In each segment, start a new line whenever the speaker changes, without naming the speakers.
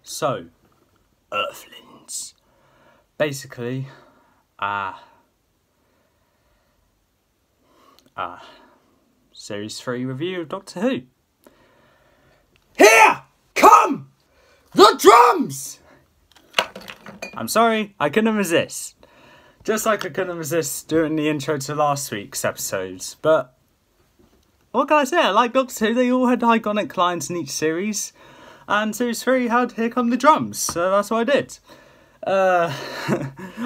So, Earthlings. Basically, Series 3 review of Doctor Who. Here come the drums! I'm sorry, I couldn't resist. Just like I couldn't resist doing the intro to last week's episodes. But, what can I say? I like Doctor Who. They all had iconic lines in each series. And Series 3 had Here Come the Drums. So that's what I did.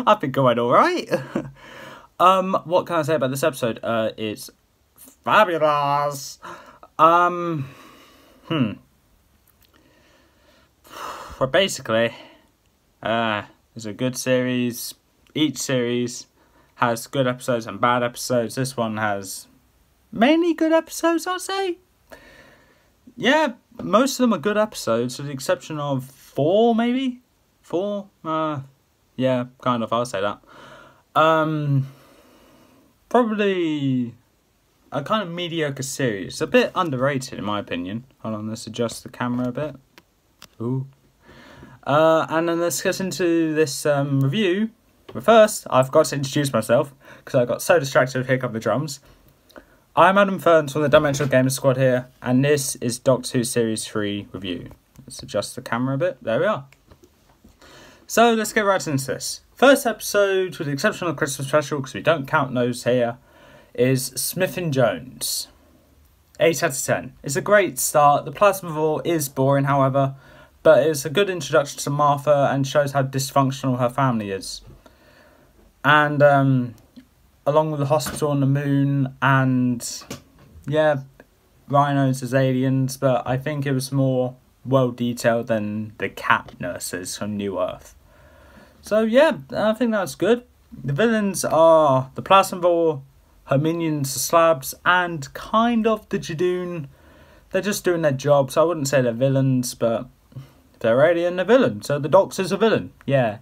I've been going alright. What can I say about this episode? It's fabulous. But basically, it's a good series. Each series has good episodes and bad episodes. This one has mainly good episodes, I'll say. Yeah, most of them are good episodes, with the exception of 4, maybe? 4? Yeah, kind of, I'll say that. Probably a kind of mediocre series. A bit underrated, in my opinion. Hold on, let's adjust the camera a bit. Ooh. And then let's get into this review. But first, I've got to introduce myself, because I got so distracted with Here Come the Drums. I'm Adam Ferns from the Dimensional Gamer Squad here, and this is Doctor Who Series 3 review. Let's adjust the camera a bit. There we are. So, let's get right into this. First episode, with the exception of the Christmas special, because we don't count those here, is Smith and Jones. 8 out of 10. It's a great start. The Plasma War is boring, however, but it's a good introduction to Martha and shows how dysfunctional her family is. And, along with the hospital on the moon and, yeah, rhinos as aliens, but I think it was more well detailed than the cat nurses from New Earth. So, yeah, I think that's good. The villains are the Plasmavore, her minions, the Slabs, and kind of the Judoon. They're just doing their job, so I wouldn't say they're villains, but if they're alien, they're villain. So the Doctor's a villain, yeah.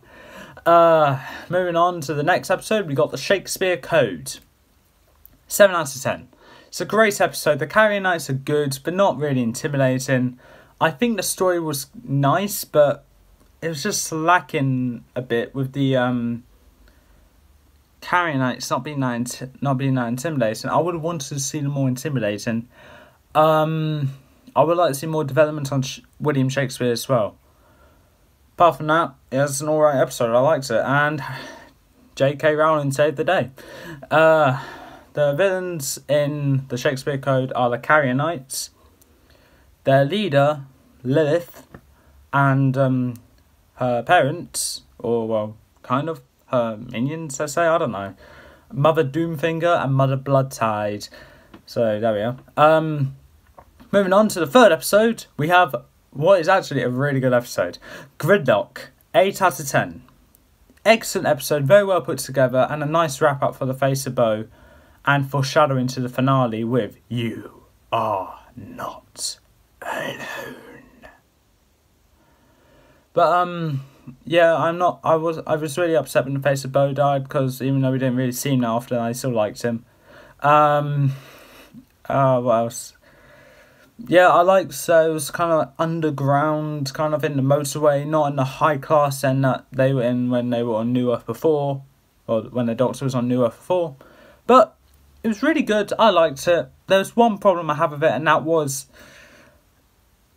Moving on to the next episode, we got the Shakespeare Code. 7 out of 10. It's a great episode. The Carrier Knights are good, but not really intimidating. I think the story was nice, but it was just lacking a bit with the Carrier Knights not being that intimidating. I would have wanted to see them more intimidating. I would like to see more development on William Shakespeare as well. Apart from that, it was an alright episode. I liked it. And J.K. Rowling saved the day. The villains in the Shakespeare Code are the Carrier Knights, their leader, Lilith, and her parents, or, well, kind of her minions, I say. I don't know. Mother Doomfinger and Mother Bloodtide. So, there we are. Moving on to the third episode, we have what is actually a really good episode. Gridlock, 8 out of 10. Excellent episode, very well put together, and a nice wrap up for the Face of Boe, and foreshadowing to the finale with "You are not alone." But yeah, I was really upset when the Face of Boe died, because even though we didn't really see him after, I still liked him. What else? Yeah, I like, so it was kind of like underground, kind of in the motorway, not in the high class end that they were in when they were on New Earth before, or when the Doctor was on New Earth before. But it was really good. I liked it. There's one problem I have with it, and that was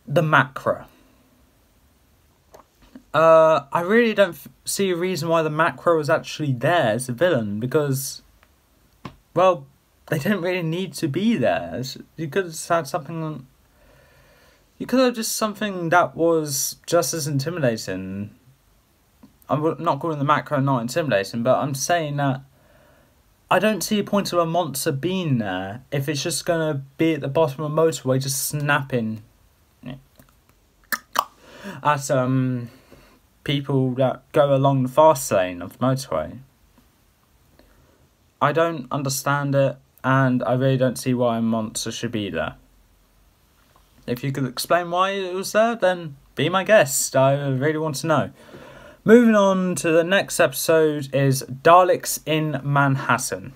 the Macra. I really don't see a reason why the Macra was actually there as a villain, because, well, they didn't really need to be there. You could have had something. You could have just something that was just as intimidating. I'm not calling the Macra not intimidating, but I'm saying that I don't see a point of a monster being there if it's just going to be at the bottom of a motorway just snapping at people that go along the fast lane of the motorway. I don't understand it, and I really don't see why a monster should be there. If you could explain why it was there, then be my guest. I really want to know. Moving on to the next episode is Daleks in Manhattan.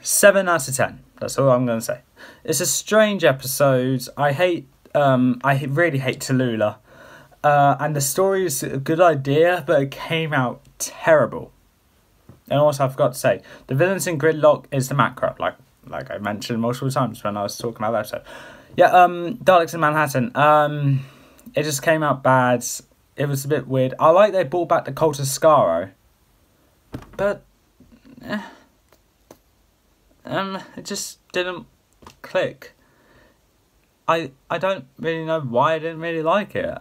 7 out of 10. That's all I'm going to say. It's a strange episode. I hate I really hate Tallulah. And the story is a good idea, but it came out terrible. And also, I forgot to say, the villains in Gridlock is the Macro, like I mentioned multiple times when I was talking about that episode. Yeah, Daleks in Manhattan. It just came out bad. It was a bit weird. I like they brought back the Cult of Skaro, but it just didn't click. I don't really know why I didn't really like it.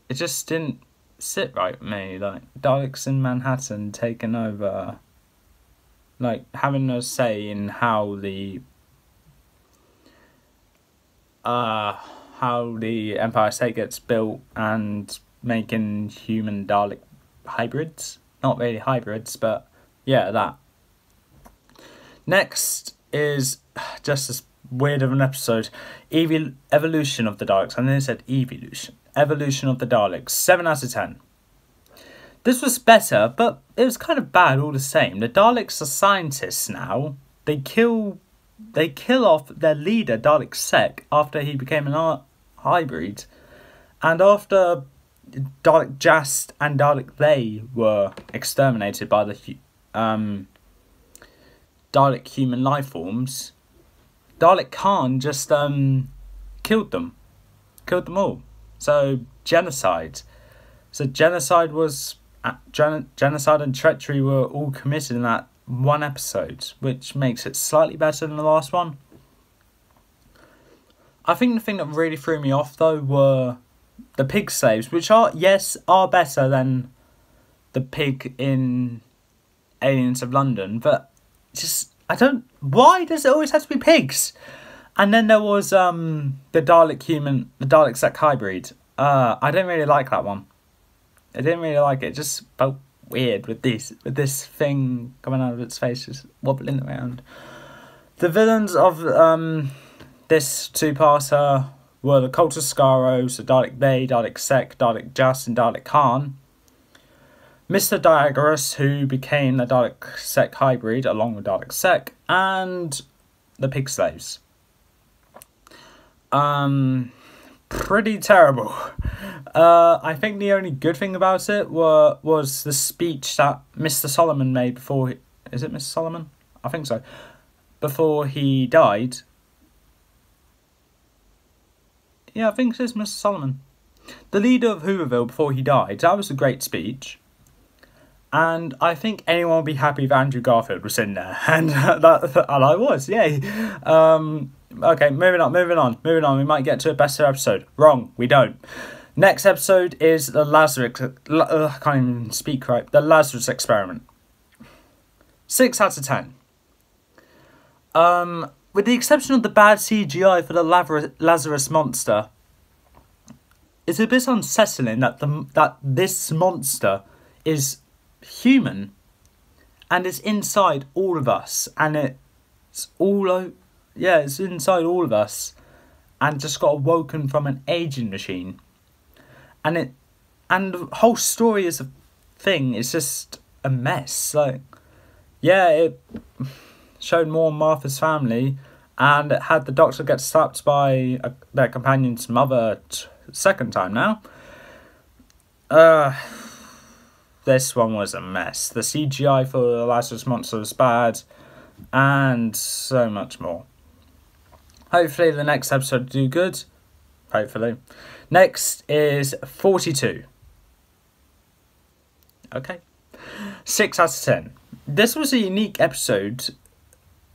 It just didn't sit right with me. Like Daleks in Manhattan taking over, like having a say in how the Empire State gets built and making human Dalek hybrids. Not really hybrids, but yeah, that. Next is just as weird of an episode. Evolution of the Daleks. I nearly said evolution. Evolution of the Daleks. 7 out of 10. This was better, but it was kind of bad all the same. The Daleks are scientists now. They kill off their leader, Dalek Sec, after he became an hybrid. And after Dalek Jast and Dalek They were exterminated by the Dalek human life forms, Dalek Khan just killed them all. So genocide. Genocide and treachery were all committed in that one episode, which makes it slightly better than the last one. I think the thing that really threw me off though were the pig slaves, which are better than the pig in Aliens of London, but just why does it always have to be pigs? And then there was the Dalek Sec hybrid. I didn't really like that one. I didn't really like it. It just felt weird with this thing coming out of its face, just wobbling around. The villains of this two-parter were the Cult of Skaro, so Dalek They, Dalek Sec, Dalek Jast, and Dalek Khan. Mr. Diagoras, who became the Dalek Sec hybrid along with Dalek Sec, and the pig slaves. Pretty terrible. I think the only good thing about it was the speech that Mr. Solomon made before. Is it Mr. Solomon? I think so. Before he died. Yeah, I think it's Mr. Solomon. The leader of Hooverville before he died. That was a great speech. And I think anyone would be happy if Andrew Garfield was in there. And and I was, yay. Okay, moving on. We might get to a better episode. Wrong, we don't. Next episode is the Lazarus... I can't even speak right. The Lazarus Experiment. 6 out of 10. With the exception of the bad CGI for the Lazarus monster, it's a bit unsettling that this monster is human and it's inside all of us, and it's inside all of us, and just got awoken from an aging machine, and the whole story is a thing. It's just a mess. It showed more Martha's family, and it had the Doctor get slapped by their companion's mother second time now. This one was a mess. The CGI for the Lazarus monster was bad, and so much more. Hopefully the next episode will do good. Hopefully. Next is 42. Okay. 6 out of 10. This was a unique episode.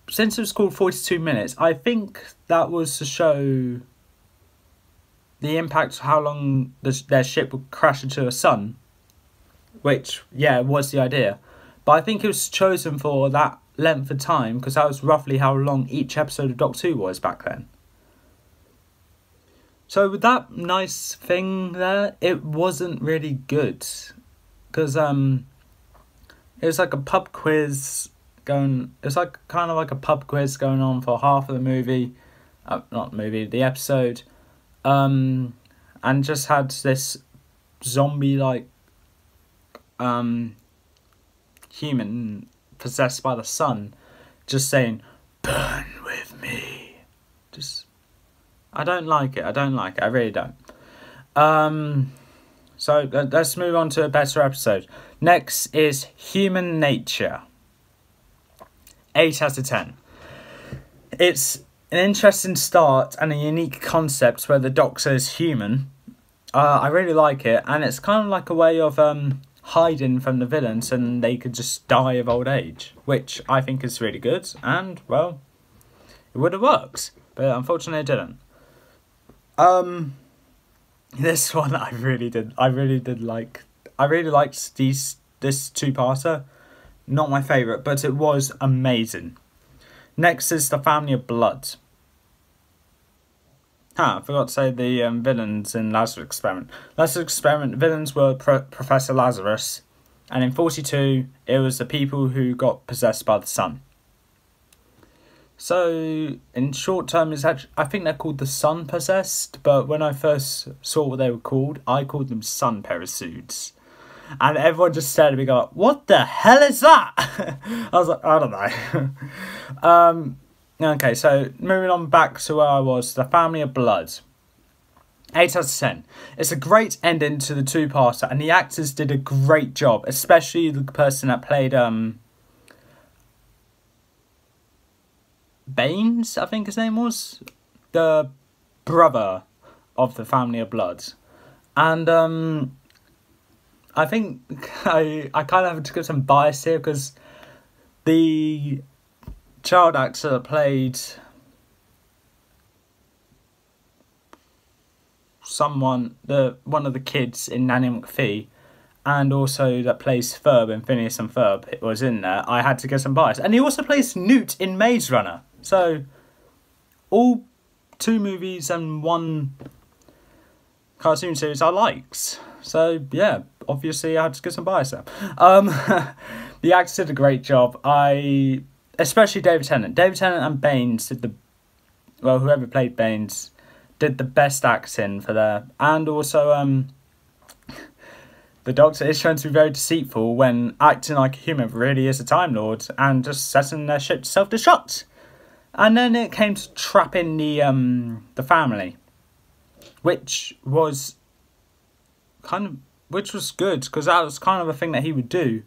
Since it was called 42 minutes, I think that was to show the impact of how long their ship would crash into a sun. Which, was the idea. But I think it was chosen for that length of time because that was roughly how long each episode of Doctor Who was back then. So with that nice thing there, it wasn't really good. Because it was like a pub quiz going... It was like kind of like a pub quiz going on for half of the movie. The episode. And just had this zombie-like human possessed by the sun just saying, "Burn with me." Just I don't like it. I really don't. So let's move on to a better episode. Next is Human Nature. 8 out of 10. It's an interesting start and a unique concept where the Doctor is human. I really like it, and it's kind of like a way of hiding from the villains, and they could just die of old age, which I think is really good. And well, it would have worked, but unfortunately it didn't. This one I really did like. I really liked this two-parter. Not my favourite, but it was amazing. Next is The Family of Blood. I forgot to say the villains in Lazarus Experiment. Lazarus Experiment, villains were Professor Lazarus, and in 42, it was the people who got possessed by the sun. So, in short term, I think they're called the Sun Possessed, but when I first saw what they were called, I called them Sun Parasuits. And everyone just stared at me going, what the hell is that? I was like, I don't know. Okay, so moving on back to where I was, The Family of Blood. 8 out of 10. It's a great ending to the two-parter, and the actors did a great job, especially the person that played Baines, I think his name was, the brother of the Family of Blood. And I think I kind of have to give some bias here, because the child actor that played one of the kids in Nanny McPhee, and also that plays Ferb in Phineas and Ferb, it was in there. I had to get some bias. And he also plays Newt in Maze Runner. So, all 2 movies and 1 cartoon series I liked. So, yeah, obviously I had to get some bias there. The actors did a great job. Especially David Tennant. David Tennant and Baines whoever played Baines did the best acting for there. And also, the Doctor is trying to be very deceitful when acting like a human really is a Time Lord and just setting their ship to self-destruct. And then it came to trapping the family, which was good, because that was kind of a thing that he would do.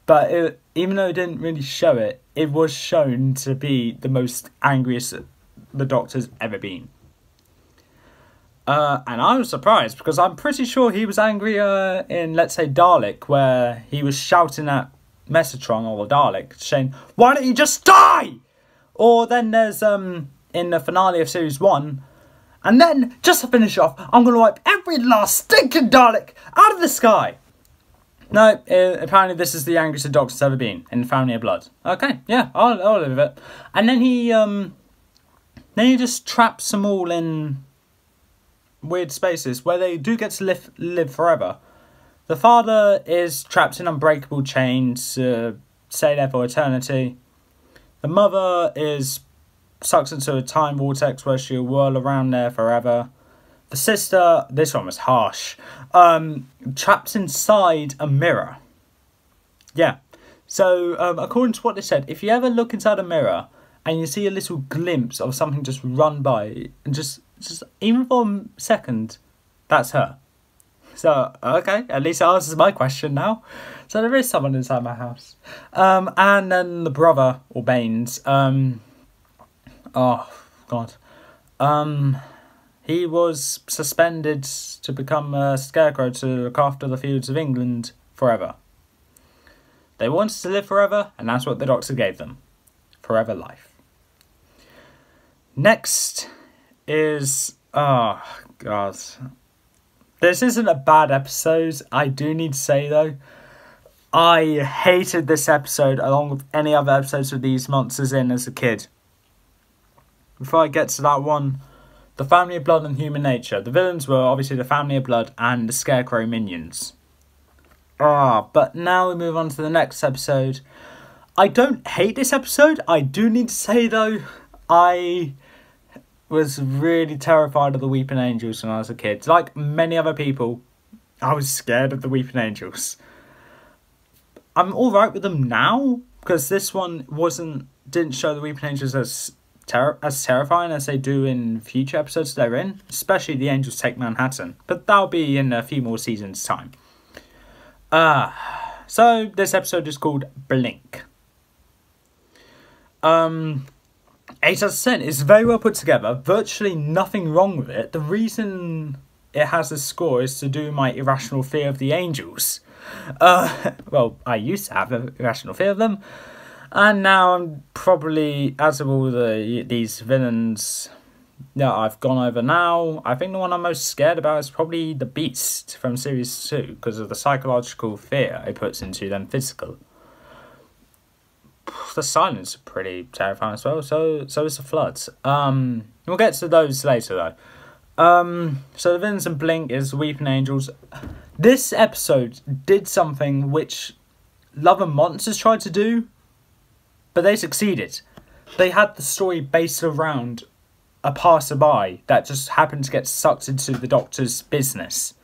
But even though it didn't really show it, it was shown to be the most angriest the Doctor's ever been. And I was surprised, because I'm pretty sure he was angrier in, let's say, Dalek, where he was shouting at Metatron or Dalek, saying, "Why don't you just die?" Or then there's, in the finale of Series 1, and then, just to finish off, I'm going to wipe every last stinking Dalek out of the sky. No, apparently this is the angriest the Doctor's ever been in Family of Blood. Okay, yeah, I'll live with it. And then he just traps them all in weird spaces where they do get to live forever. The father is trapped in unbreakable chains, stay there for eternity. The mother is sucked into a time vortex where she'll whirl around there forever. The sister, this one was harsh, trapped inside a mirror. Yeah, so according to what they said, if you ever look inside a mirror and you see a little glimpse of something just run by, and just even for a second, that's her. So, okay, at least that answers my question now. So there is someone inside my house. And then the brother, or Baines, oh, God. He was suspended to become a scarecrow to look after the fields of England forever. They wanted to live forever, and that's what the Doctor gave them. Forever life. Next is... oh, God. This isn't a bad episode, I do need to say though. I hated this episode along with any other episodes with these monsters in as a kid. Before I get to that one, The Family of Blood and Human Nature. The villains were obviously the Family of Blood and the Scarecrow minions. But now we move on to the next episode. I don't hate this episode. I do need to say though, I was really terrified of the Weeping Angels when I was a kid. Like many other people, I was scared of the Weeping Angels. I'm alright with them now, because this one didn't show the Weeping Angels as as terrifying as they do in future episodes they're in, especially The Angels Take Manhattan, but that'll be in a few more seasons' time. So this episode is called Blink. 8 out of 10. It's very well put together, virtually nothing wrong with it. The reason it has a score is to do with my irrational fear of the angels. Well, I used to have an irrational fear of them, and now I'm probably, as of all these villains that I've gone over now, I think the one I'm most scared about is probably the Beast from Series 2, because of the psychological fear it puts into them physical. The Silence are pretty terrifying as well, so is the Floods. We'll get to those later though. So the villains in Blink is Weeping Angels. This episode did something which Love and Monsters tried to do, but they succeeded. They had the story based around a passerby that just happened to get sucked into the Doctor's business.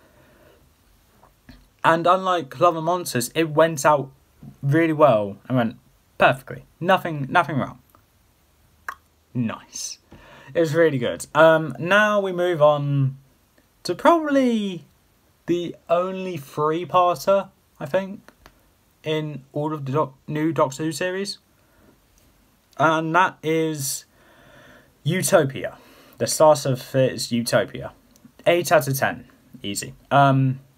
And unlike Love and Monsters, it went out really well and went perfectly. Nothing wrong. Nice. It was really good. Now we move on to probably the only 3-parter, I think, in all of the new Doctor Who series. And that is Utopia. The start of it is Utopia. 8 out of 10. Easy.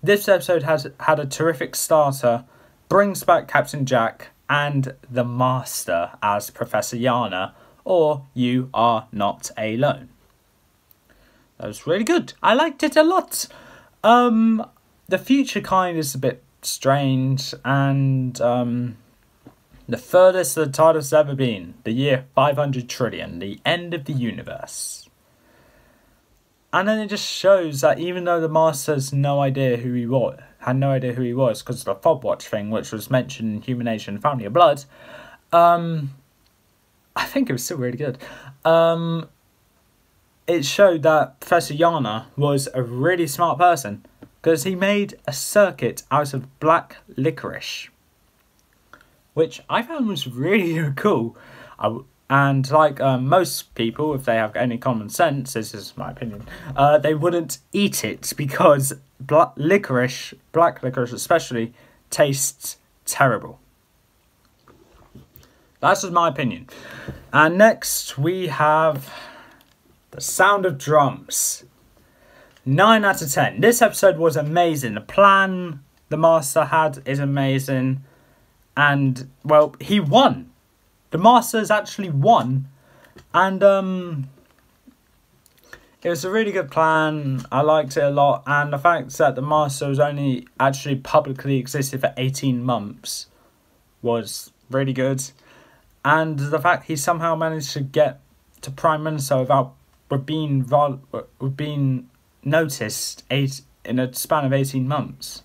This episode has had a terrific starter, brings back Captain Jack and the Master as Professor Yana, or You Are Not Alone. That was really good. I liked it a lot. The future kind is a bit strange, and the furthest the TARDIS has ever been, the year 500 trillion, the end of the universe. And then it just shows that even though the Master has no idea who he was, because of the Fob Watch thing, which was mentioned in Human Age and Family of Blood, I think it was still really good. It showed that Professor Yana was a really smart person, because he made a circuit out of black licorice, which I found was really cool. And like most people, if they have any common sense, this is my opinion, they wouldn't eat it because black licorice especially, tastes terrible. That's just my opinion. And next we have The Sound of Drums. 9 out of 10. This episode was amazing. The plan the Master had is amazing. And, well, he won. The Master's actually won. And, it was a really good plan. I liked it a lot. And the fact that the Master was only actually publicly existed for 18 months was really good. And the fact he somehow managed to get to Prime Minister without being noticed in a span of 18 months.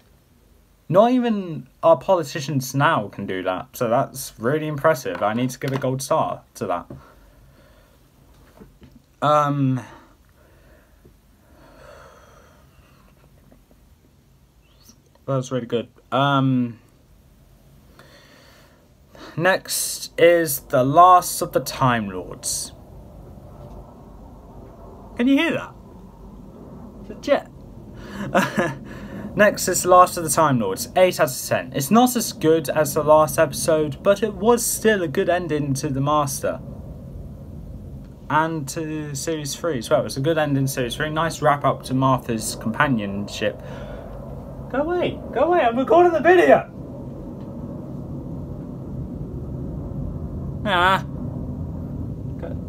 Not even our politicians now can do that. So that's really impressive. I need to give a gold star to that. That was really good. Next is The Last of the Time Lords. Can you hear that? It's a jet. Next is The Last of the Time Lords. 8 out of 10. It's not as good as the last episode, but it was still a good ending to the Master. And to Series 3 as well. It's a good ending to Series 3. Nice wrap up to Martha's companionship. Go away, I'm recording the video!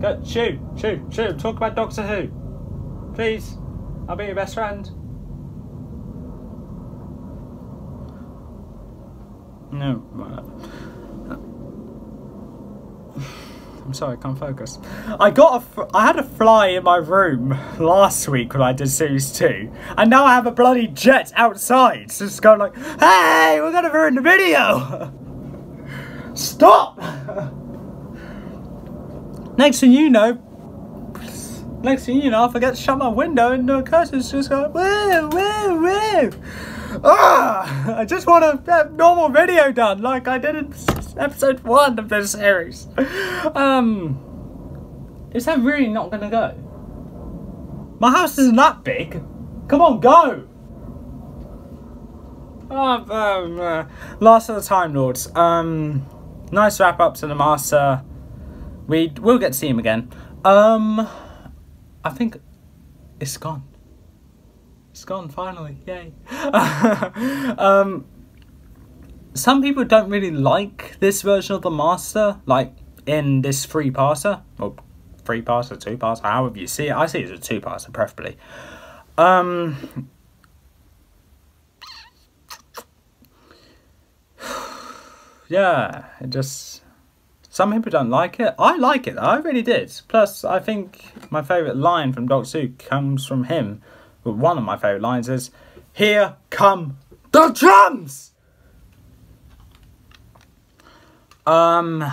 Go, shoo, talk about Doctor Who. Please, I'll be your best friend. No, whatever. I'm sorry, I can't focus. I had a fly in my room last week when I did Series 2, and now I have a bloody jet outside, so it's going like, hey, we're gonna ruin the video! Stop! Next thing you know, I forget to shut my window and the curtains just go, woo! I just want a normal video done like I did in episode 1 of this series. Is that really not going to go? My house isn't that big. Come on, go! Last of the Time Lords. Nice wrap up to the Master. We'll get to see him again. I think it's gone. It's gone finally. Yay. Some people don't really like this version of the Master, like in this 3-parter. Or 3-parter, 2-parter, however you see it. I see it as a 2-parter, preferably. Yeah, it just... Some people don't like it. I like it, though. I really did. Plus, I think my favourite line from Doctor Who comes from him. Well, one of my favourite lines is, "Here come the drums!" I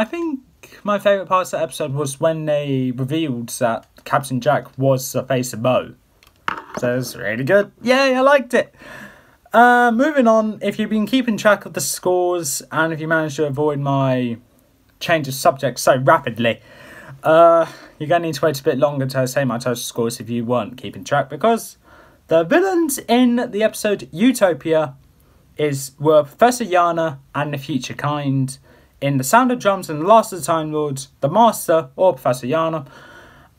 think my favourite part of the episode was when they revealed that Captain Jack was the face of Mo. So it was really good. Yay, I liked it. Moving on, if you've been keeping track of the scores and if you managed to avoid my change of subject so rapidly, you're going to need to wait a bit longer to say my total scores if you weren't keeping track, because the villains in the episode Utopia were Professor Yana and the Future Kind. In The Sound of Drums and The Last of the Time Lords, the Master, or Professor Yana,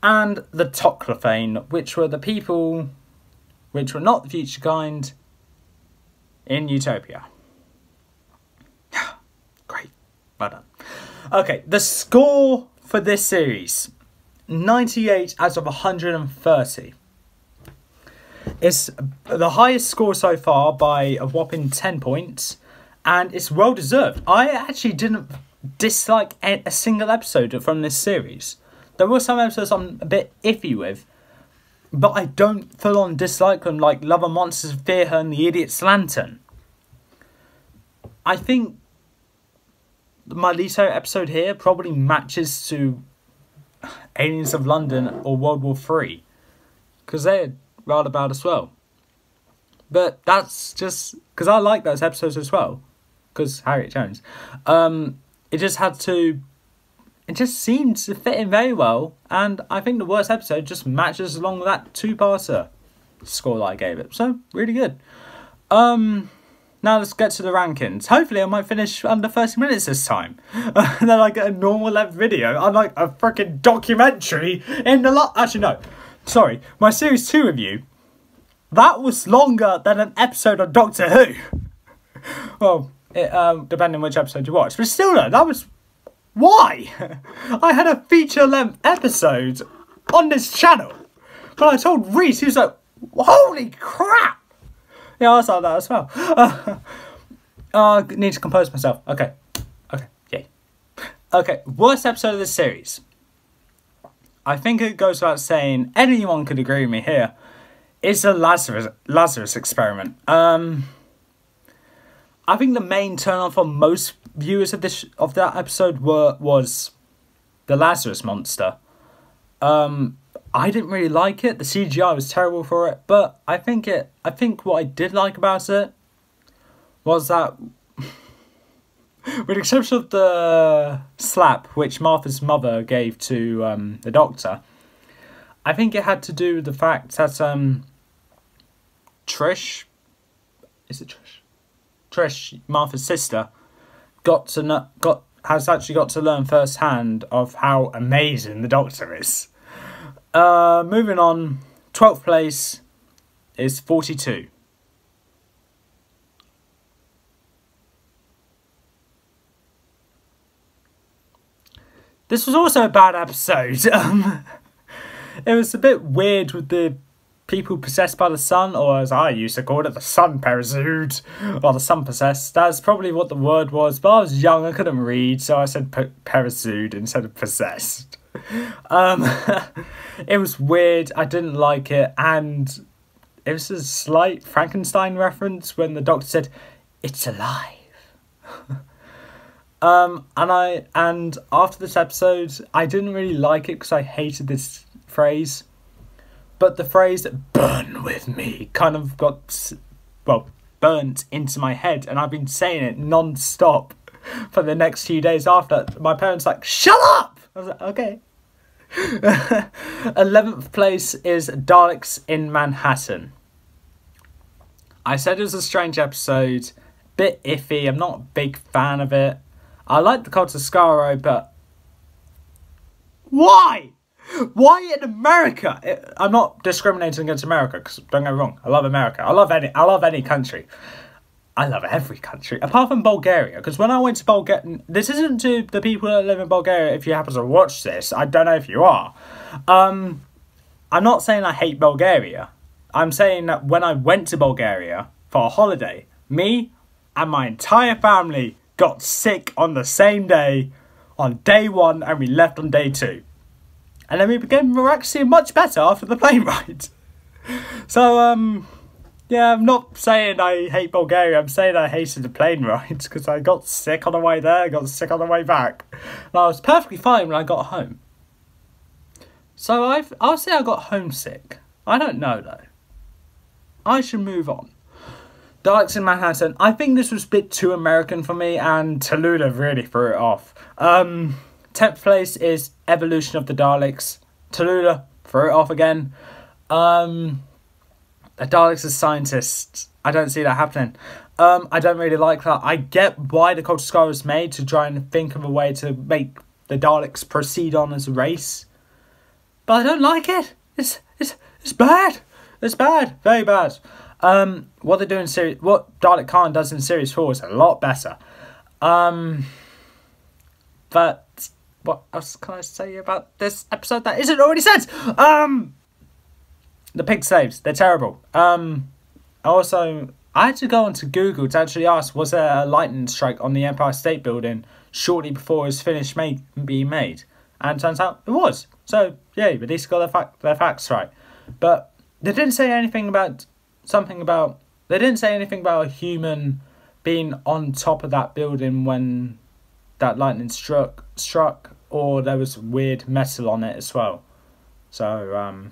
and the Toclophane, which were the people which were not the Future Kind in Utopia. Great. Well done. Okay, the score for this series, 98 out of 130. It's the highest score so far by a whopping 10 points, and it's well deserved. I actually didn't dislike a single episode from this series. There were some episodes I'm a bit iffy with, but I don't full on dislike them, like Love and Monsters of Fear Her and The Idiot's Lantern. I think my least favourite episode here probably matches to Aliens of London or World War 3, because they're rather bad as well. But that's just because I like those episodes as well, because Harriet Jones. It just seemed to fit in very well, and I think the worst episode just matches along with that 2-parter score that I gave it. So, really good. Now let's get to the rankings. Hopefully I might finish under 30 minutes this time. And then I get a normal length video, unlike a freaking documentary in the Actually, no. Sorry. My Series 2 review, that was longer than an episode of Doctor Who. Well, depending on which episode you watch. But still, though, that was... Why? I had a feature-length episode on this channel. But I told Reese, he was like, holy crap! Yeah, I was like that as well. I need to compose myself. Okay, yay. Okay, worst episode of this series. I think it goes without saying, anyone could agree with me here, is the Lazarus experiment. I think the main turn-on for most viewers of that episode was the Lazarus monster. I didn't really like it. The CGI was terrible for it, but I think what I did like about it was that, with the exception of the slap which Martha's mother gave to the Doctor, I think it had to do with the fact that Trish, Martha's sister, has actually got to learn firsthand of how amazing the Doctor is. Moving on, 12th place is 42. This was also a bad episode. It was a bit weird with the people possessed by the sun, or as I used to call it, the sun parasite, or the sun possessed. That's probably what the word was, but I was young, I couldn't read, so I said parasite instead of possessed. It was weird, I didn't like it, and it was a slight Frankenstein reference when the Doctor said, "It's alive." And after this episode, I didn't really like it because I hated this phrase, but the phrase "burn with me" kind of got, well, burnt into my head, and I've been saying it non-stop for the next few days after. My parents like, "Shut up!" I was like, okay. 11th place is Daleks in Manhattan. I said it was a strange episode, bit iffy. I'm not a big fan of it. I like the Cult of Skaro, but why? Why in America? I'm not discriminating against America, because don't get me wrong, I love America. I love any country. I love every country, apart from Bulgaria, because when I went to Bulgaria, this isn't to the people that live in Bulgaria. If you happen to watch this, I don't know if you are. I'm not saying I hate Bulgaria. I'm saying that when I went to Bulgaria for a holiday, me and my entire family got sick on the same day, on day 1, and we left on day 2. And then we became miraculously much better after the plane ride. So, yeah, I'm not saying I hate Bulgaria. I'm saying I hated the plane ride because I got sick on the way there, I got sick on the way back. And I was perfectly fine when I got home. So I'll say I got homesick. I don't know, though. I should move on. Daleks in Manhattan. I think this was a bit too American for me, and Tallulah really threw it off. 10th place is Evolution of the Daleks. Tallulah threw it off again. The Daleks as scientists. I don't see that happening. I don't really like that. I get why the Cult of Skaro was made, to try and think of a way to make the Daleks proceed on as a race. But I don't like it. It's bad. It's bad. Very bad. What they do in series, what Dalek Khan does in series 4 is a lot better. But what else can I say about this episode that isn't already said? The pig slaves, they're terrible. Also, I had to go onto Google to actually ask, was there a lightning strike on the Empire State Building shortly before it was finished being made? And it turns out it was. So, yeah, at least got their facts right. But they didn't say anything about they didn't say anything about a human being on top of that building when that lightning struck, or there was weird metal on it as well. So,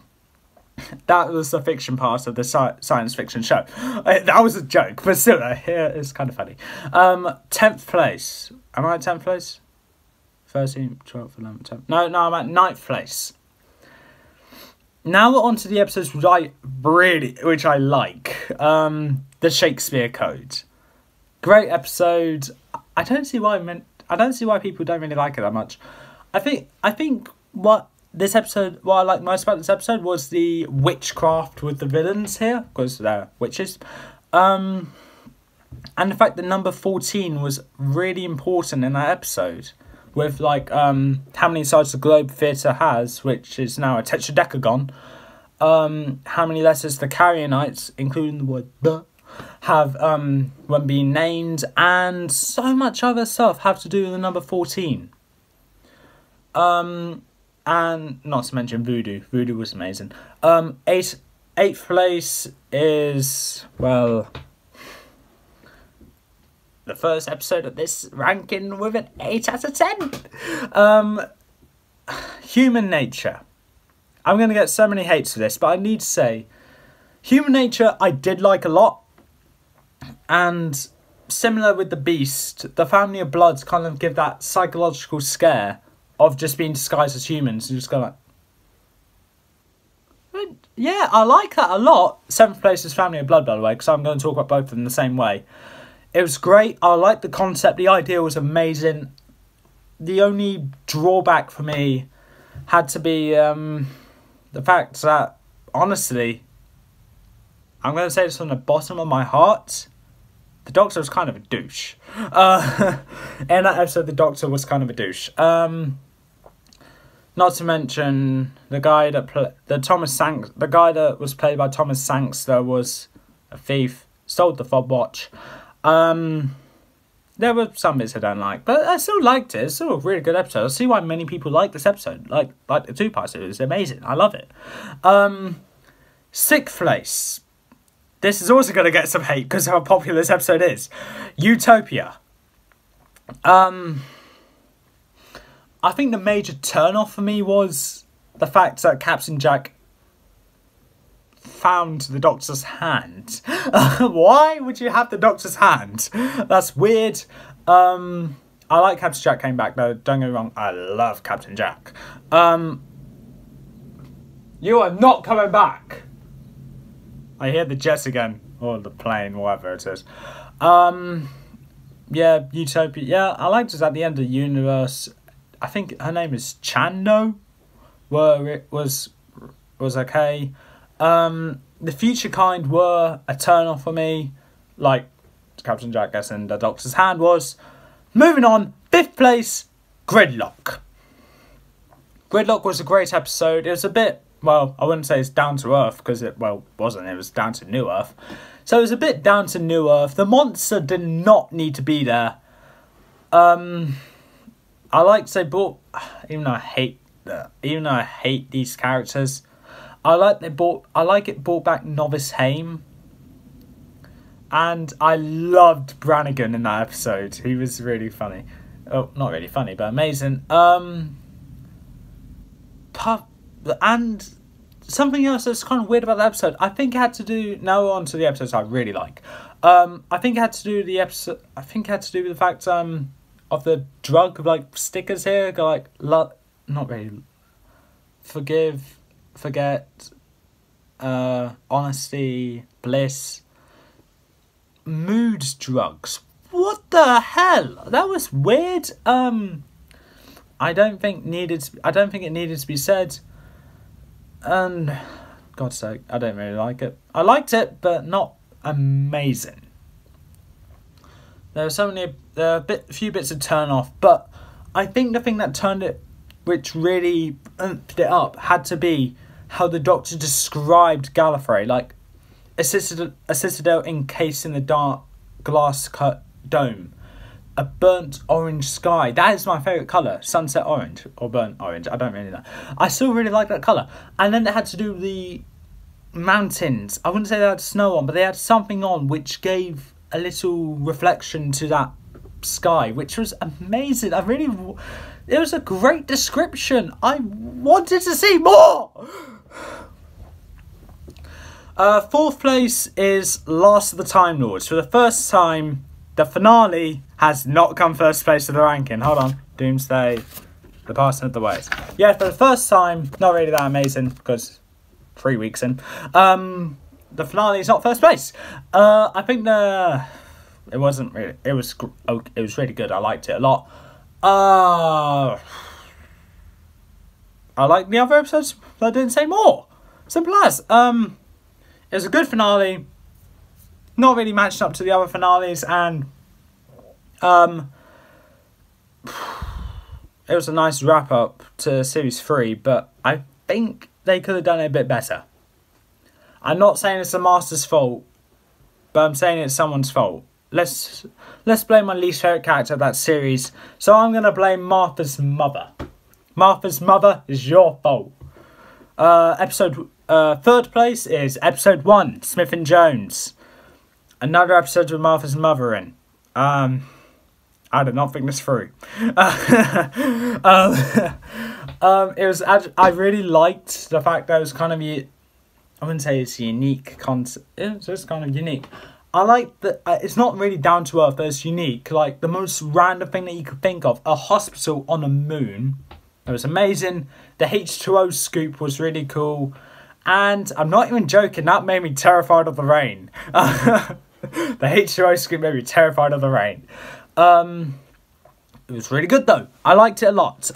that was the fiction part of the science fiction show. That was a joke, but still, it's kind of funny. 10th place. Am I at 10th place? 13th, 12th, 11th, 10th. No, I'm at 9th place. Now we're on to the episodes which I like. The Shakespeare Code. Great episode. I don't see why people don't really like it that much. I think what I like most about this episode was the witchcraft with the villains here, because they're witches. And the fact that number 14 was really important in that episode, with how many sides the Globe Theatre has, which is now a tetradecagon. How many letters the Carrionites, including the word "the," have when being named, and so much other stuff have to do with the number 14. And not to mention Voodoo. Voodoo was amazing. 8th place is, well, the first episode of this ranking with an 8 out of 10. Human Nature. I'm going to get so many hates for this, but I need to say, Human Nature I did like a lot. And similar with The Beast, the Family of Bloods kind of give that psychological scare of just being disguised as humans. You just go like, yeah, I like that a lot. 7th place is Family of Blood, by the way, because I'm going to talk about both of them the same way. It was great. I liked the concept. The idea was amazing. The only drawback for me had to be the fact that, honestly, I'm going to say this from the bottom of my heart, the Doctor was kind of a douche. In that episode, the Doctor was kind of a douche. Not to mention the guy that the guy that was played by Thomas Sangster was a thief, stole the fob watch. There were some bits I don't like, but I still liked it. It's still a really good episode. I see why many people like this episode. Like the 2 parts, it was amazing. I love it. 6th place. This is also going to get some hate because of how popular this episode is. Utopia. I think the major turn-off for me was the fact that Captain Jack found the Doctor's hand. Why would you have the Doctor's hand? That's weird. I I like Captain Jack came back though. Don't get me wrong, I love Captain Jack. You are not coming back. I hear the jets again, or the plane, whatever it is. Yeah, Utopia. Yeah, I liked it at the end of the universe. I think her name is Chando. Where it was okay. The Future Kind were a turn off for me, like Captain Jack and the Doctor's Hand was. Moving on, 5th place, Gridlock. Gridlock was a great episode. It was a bit, well, I wouldn't say it's down to earth, because it, well, wasn't. It was down to New Earth. So it was a bit down to New Earth. The monster did not need to be there. I like they brought, even though I hate these characters, I like it brought back Novice Haim. And I loved Brannigan in that episode. He was really funny. Oh, not really funny, but amazing. And something else that's kind of weird about the episode. I think it had to do. Now on to the episodes I really like. I think it had to do with the episode. I think it had to do with the fact of the drug like stickers here. Go like not really. Forgive, forget, honesty, bliss. Mood drugs. What the hell? That was weird. I don't think it needed to be said. And God's sake, I don't really like it. I liked it, but not amazing. There are a few bits of turn off, but I think the thing that turned it, which really oomphed it up, had to be how the Doctor described Gallifrey, like a citadel encased in the dark glass-cut dome. A burnt orange sky. That is my favourite colour. Sunset orange. Or burnt orange. I don't really know. I still really like that colour. And then it had to do with the mountains. I wouldn't say they had snow on, but they had something on which gave a little reflection to that sky, which was amazing. It was a great description. I wanted to see more! 4th place is Last of the Time Lords. For the first time, the finale has not come first place of the ranking. Hold on. Doomsday, The Passing of the Ways. Yeah, for the first time, not really that amazing, because 3 weeks in. The finale is not first place. I think it wasn't really. It was really good. I liked it a lot. I like the other episodes, but I didn't say more. Simple as. It was a good finale, not really matched up to the other finales, and it was a nice wrap up to Series 3, but I think they could have done it a bit better. I'm not saying it's the Master's fault, but I'm saying it's someone's fault. Let's blame my least favourite character of that series, so I'm going to blame Martha's mother. Martha's mother is your fault. Third place is episode 1, Smith and Jones. Another episode with Martha's mother in. I did not think this through. I really liked the fact that it was kind of I wouldn't say it's a unique concept. It's just kind of unique. I like that it's not really down to earth, but it's unique. Like the most random thing that you could think of, a hospital on a moon. It was amazing. The H2O scoop was really cool. And I'm not even joking, that made me terrified of the rain. The H2O scoop made me terrified of the rain. It was really good though. I liked it a lot.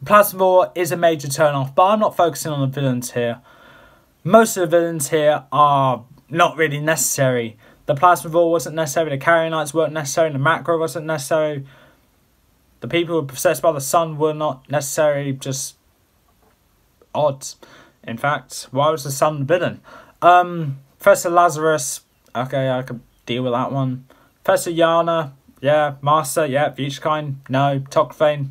Plasma War is a major turn off, but I'm not focusing on the villains here. Most of the villains here are not really necessary. The Plasma War wasn't necessary, the Carrionites weren't necessary, the Macro wasn't necessary. The people who were possessed by the sun were not necessary, just odd. In fact, why was the sun the villain? Professor Lazarus, okay, I could deal with that one. Professor Yana, yeah. Master, yeah. Future Kind, no. Tocquevane,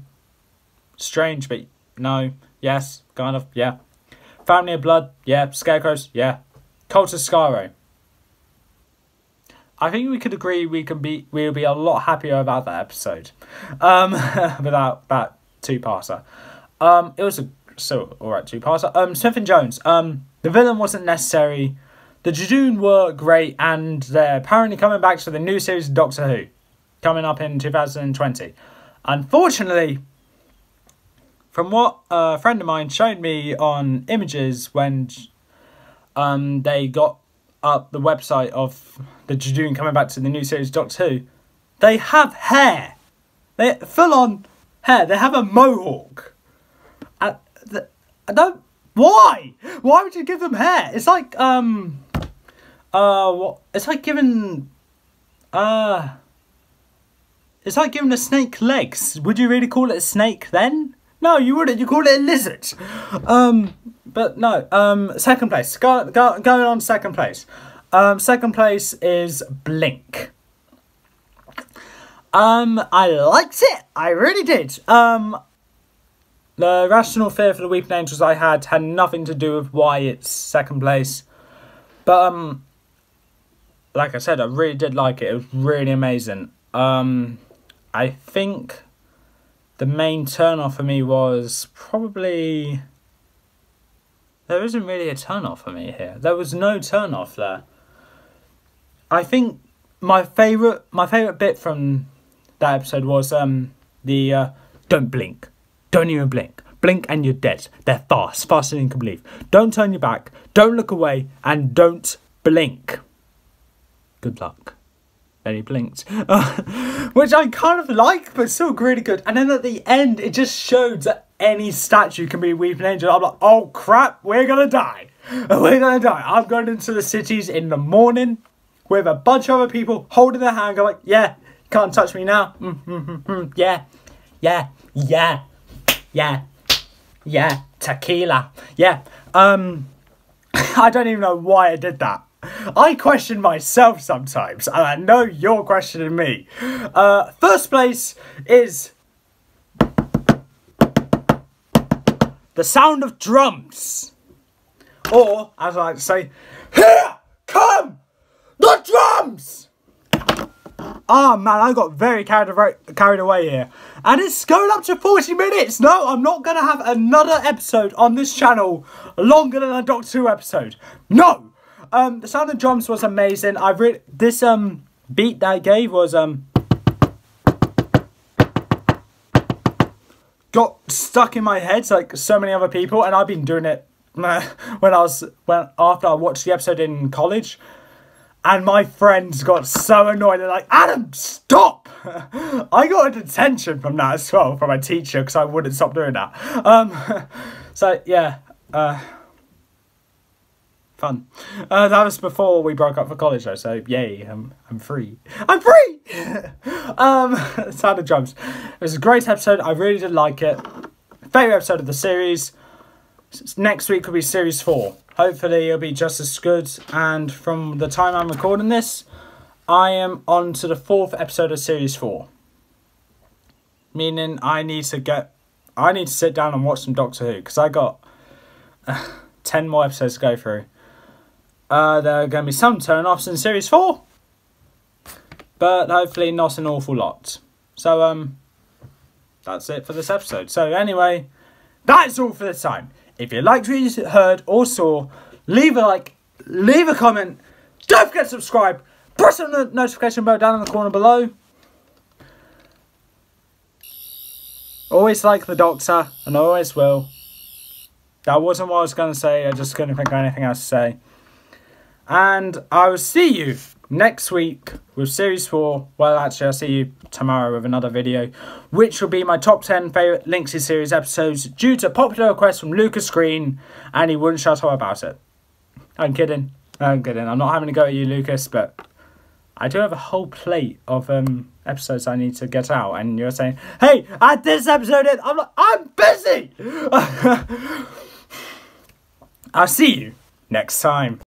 strange, but no. Yes, kind of, yeah. Family of Blood, yeah. Scarecrows, yeah. Cult of Skaro. I think we could agree we'll be a lot happier about that episode. Without that two-parter. It was so alright two-parter. Smith and Jones. The villain wasn't necessary. The Judoon were great, and they're apparently coming back to the new series of Doctor Who. coming up in 2020. Unfortunately, from what a friend of mine showed me on images when they got up the website of the Judoon coming back to the new series Doctor Who, they have hair. They full on hair. They have a mohawk. I don't. Why? Why would you give them hair? It's like what? It's like giving it's like giving a snake legs. Would you really call it a snake then? No, you wouldn't. You call it a lizard. But no. Second place. Going on second place. Second place is Blink. I liked it. I really did. The rational fear for the Weeping Angels I had nothing to do with why it's second place. But, like I said, I really did like it. It was really amazing. I think the main turn-off for me was probably... There isn't really a turn-off for me here. There was no turn-off there. I think my favourite bit from that episode was the don't blink. Don't even blink. Blink and you're dead. They're fast. Faster than you can believe. Don't turn your back. Don't look away. And don't blink. Good luck. Then he blinked. Which I kind of like, but still really good. And then at the end, it just showed that any statue can be a Weeping Angel. I'm like, oh crap, we're going to die. We're going to die. I'm going into the cities in the morning with a bunch of other people holding their hand. Going like, yeah, can't touch me now. Yeah, yeah, yeah. Yeah, tequila. Yeah, I don't even know why I did that. I question myself sometimes, and I know you're questioning me. First place is the sound of drums. Or, as I like to say, here come the drums! Oh man, I got very carried away here. And it's going up to 40 minutes. No, I'm not going to have another episode on this channel longer than a Doctor Who episode. No! The sound of drums was amazing. This beat that I gave was got stuck in my head like so many other people, and I've been doing it after I watched the episode in college. And my friends got so annoyed. They're like, Adam, stop! I got a detention from that as well, from my teacher, because I wouldn't stop doing that. So, yeah. Fun. That was before we broke up for college, though, so yay, I'm free. I'm free! Sound of drums. It was a great episode. I really did like it. Favourite episode of the series. Next week will be Series 4. Hopefully it'll be just as good. And from the time I'm recording this, I am on to the 4th episode of Series 4. Meaning I need to sit down and watch some Doctor Who. Because I got 10 more episodes to go through. There are going to be some turn-offs in Series 4. But hopefully not an awful lot. So, that's it for this episode. So anyway, that's all for this time. If you liked what you heard or saw, leave a like, leave a comment, don't forget to subscribe, press on the notification bell down in the corner below. Always like the Doctor, and I always will. That wasn't what I was going to say, I just couldn't think of anything else to say. And I will see you next week with Series 4. Well, actually, I'll see you tomorrow with another video, which will be my top 10 favourite Linksy series episodes due to popular request from Lucas Green, and he wouldn't shut up about it. I'm kidding. I'm kidding. I'm not having to go at you, Lucas, but I do have a whole plate of episodes I need to get out, and you're saying, hey, add this episode in. I'm like, I'm busy! I'll see you next time.